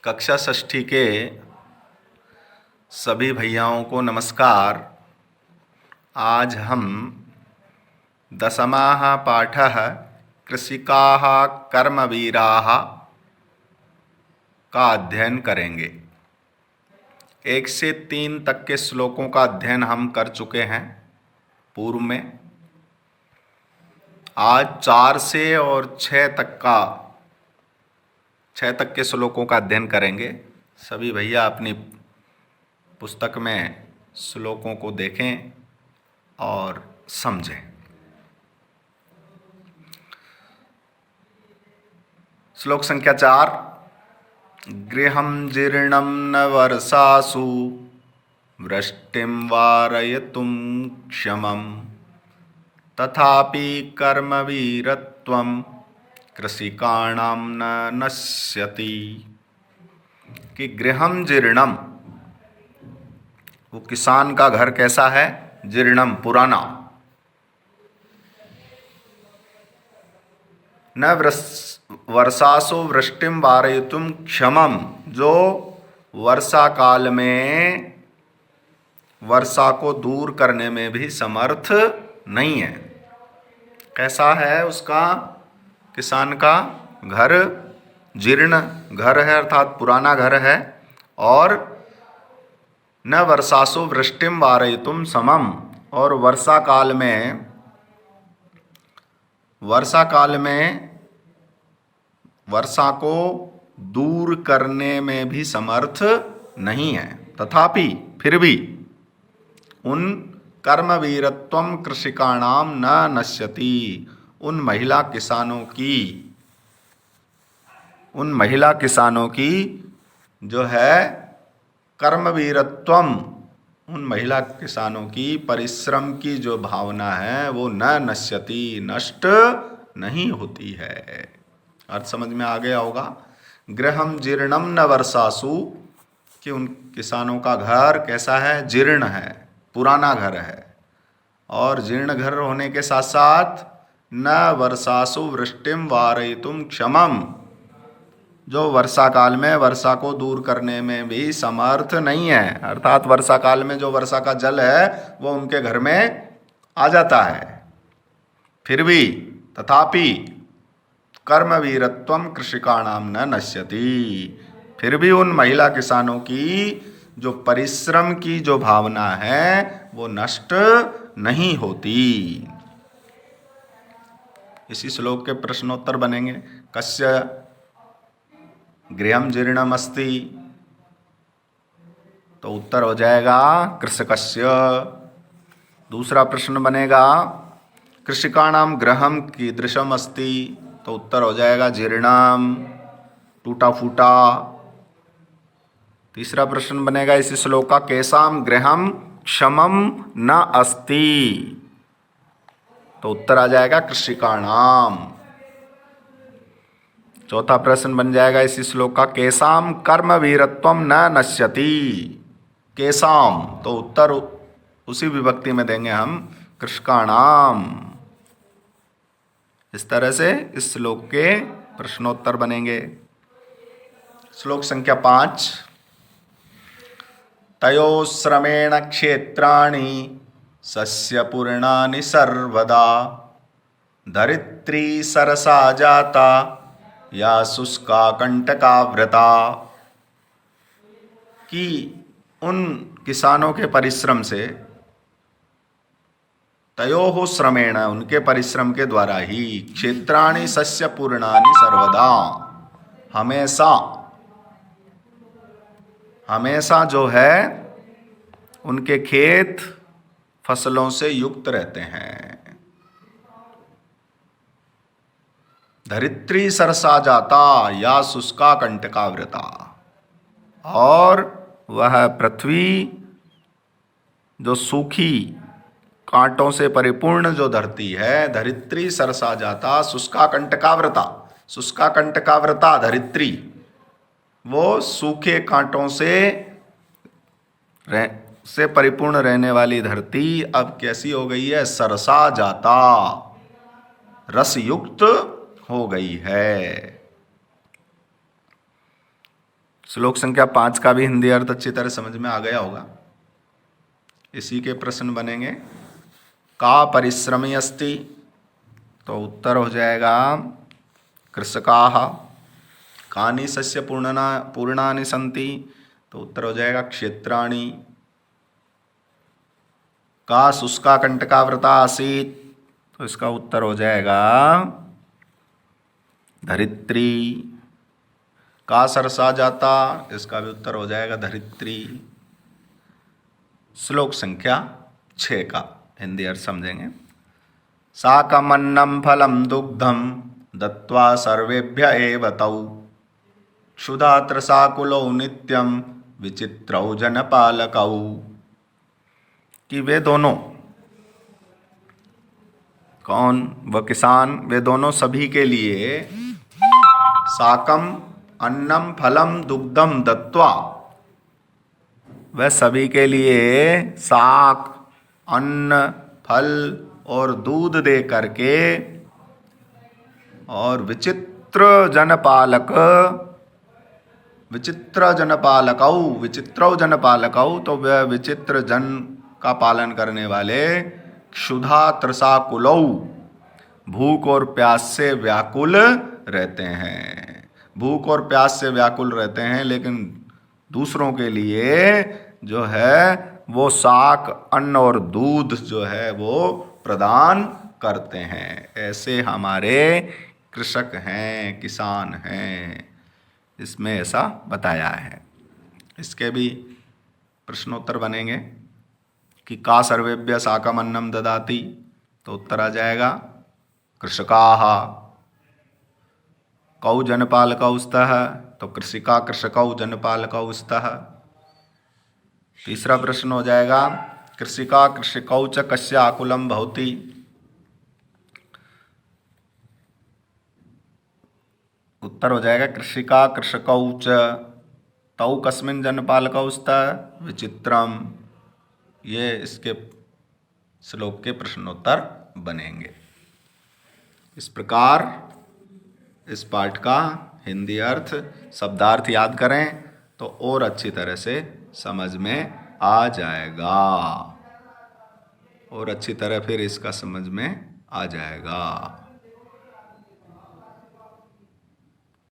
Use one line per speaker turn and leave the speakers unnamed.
कक्षा षष्ठी के सभी भैयाओं को नमस्कार। आज हम दशमः पाठः कृषिकाः कर्मवीराः का अध्ययन करेंगे। 1 से 3 तक के श्लोकों का अध्ययन हम कर चुके हैं पूर्व में। आज 4 से और 6 तक के श्लोकों का अध्ययन करेंगे। सभी भैया अपनी पुस्तक में श्लोकों को देखें और समझें। श्लोक संख्या 4। गृहं जीर्णं न वर्षासु वृष्टिं वारयितुं क्षमं तथापि कर्मवीरत्वं कृषिकाणां न नश्यति। कि गृहं जीर्णम, वो किसान का घर कैसा है? जीर्णम, पुराना। न वर्षासु वृष्टिम वारयितुम क्षमम, जो वर्षा काल में वर्षा को दूर करने में भी समर्थ नहीं है। कैसा है उसका, किसान का घर? जीर्ण घर है, अर्थात पुराना घर है। और न वर्षासु वृष्टिम वारयितुम समम, और वर्षा काल में वर्षा को दूर करने में भी समर्थ नहीं है। तथापि, फिर भी, उन कर्मवीरत्वम कृषिकाणाम न नश्यति, उन महिला किसानों की जो है कर्मवीरत्वम, उन महिला किसानों की परिश्रम की जो भावना है वो न नश्यति, नष्ट नहीं होती है। अर्थ समझ में आ गया होगा। गृहं जीर्णम न वर्षासु, कि उन किसानों का घर कैसा है? जीर्ण है, पुराना घर है। और जीर्ण घर होने के साथ साथ न वर्षासु वृष्टिम वारयितुम क्षमम, जो वर्षा काल में वर्षा को दूर करने में भी समर्थ नहीं है। अर्थात वर्षा काल में जो वर्षा का जल है वो उनके घर में आ जाता है। फिर भी, तथापि कर्मवीरत्वम कृषिकाणाम न नश्यति, फिर भी उन महिला किसानों की जो परिश्रम की जो भावना है वो नष्ट नहीं होती। इसी श्लोक के प्रश्नोत्तर बनेंगे। कस्य गृहं जीर्णम अस्ति, तो उत्तर हो जाएगा कृषकस्य। दूसरा प्रश्न बनेगा कृषिकाणाम गृहं कीदृशम अस्ति, तो उत्तर हो जाएगा जीर्णम, टूटा फूटा। तीसरा प्रश्न बनेगा इसी श्लोक का, केसाम गृहं क्षमम न अस्ति, तो उत्तर आ जाएगा कृषिकाणाम। चौथा प्रश्न बन जाएगा इसी श्लोक का, केसाम कर्मवीरत्वम न नश्यति। केसाम, तो उत्तर उसी विभक्ति में देंगे हम, कृषिकाणाम। इस तरह से इस श्लोक के प्रश्नोत्तर बनेंगे। श्लोक संख्या 5। तयो श्रमेण क्षेत्राणि सस्यपूर्णानि सर्वदा धरित्री सरसा जाता या शुष्का कंटकाव्रता। कि उन किसानों के परिश्रम से, तयोः श्रमेण, उनके परिश्रम के द्वारा ही, क्षेत्राणि सस्यपूर्णानि सर्वदा, हमेशा जो है उनके खेत फसलों से युक्त रहते हैं। धरित्री सरसा जाता या शुष्का कंटकाव्रता, और वह पृथ्वी जो सूखी कांटों से परिपूर्ण जो धरती है, धरित्री सरसा जाता शुष्का कंटकाव्रता, शुष्का कंटकाव्रता धरित्री, वो सूखे कांटों से परिपूर्ण रहने वाली धरती अब कैसी हो गई है? सरसा जाता, रसयुक्त हो गई है। श्लोक संख्या 5 का भी हिंदी अर्थ अच्छी तरह समझ में आ गया होगा। इसी के प्रश्न बनेंगे। का परिश्रमी अस्ति, तो उत्तर हो जाएगा कृषकाः। कानि सस्य पूर्णानि सन्ति, तो उत्तर हो जाएगा क्षेत्राणि। का शुष्का कंटकाव्रता आसीत्, तो इसका उत्तर हो जाएगा धरित्री। का सरसा जाता, इसका भी उत्तर हो जाएगा धरित्री। श्लोक संख्या 6 का हिंदी अर्थ समझेंगे। साकमन्नं फलं दुग्धं दत्त्वा सर्वेभ्य एव तौ क्षुधात्र साकुलौ नित्यं विचित्रौ जनपालकौ। कि वे दोनों, कौन? वह किसान, वे दोनों सभी के लिए साकम अन्नम फलम दुग्धम दत्त्वा, वह सभी के लिए साक, अन्न, फल और दूध दे करके और विचित्र जनपालकौ, तो वह विचित्र जन का पालन करने वाले क्षुधा त्रसाकुलौ, भूख और प्यास से व्याकुल रहते हैं। भूख और प्यास से व्याकुल रहते हैं, लेकिन दूसरों के लिए जो है वो साक, अन्न और दूध जो है वो प्रदान करते हैं। ऐसे हमारे कृषक हैं, किसान हैं, इसमें ऐसा बताया है। इसके भी प्रश्नोत्तर बनेंगे कि का सर्वेभ्य साकम अन्नम ददाति, तो उत्तर आ जाएगा कृषकाः। कौ जनपालकौ स्तः, तो कृषिका कृषकौ जनपालकौ स्तः। तीसरा प्रश्न हो जाएगा कृषिका कृषकौ च कस्य आकुलं भवति, उत्तर हो जाएगा कृषिका कृषकौ च तौ कस्मिन् जनपालकौ स्तः विचित्रम। ये इसके श्लोक के प्रश्नोत्तर बनेंगे। इस प्रकार इस पाठ का हिंदी अर्थ, शब्दार्थ याद करें तो और अच्छी तरह से समझ में आ जाएगा, और अच्छी तरह फिर इसका समझ में आ जाएगा।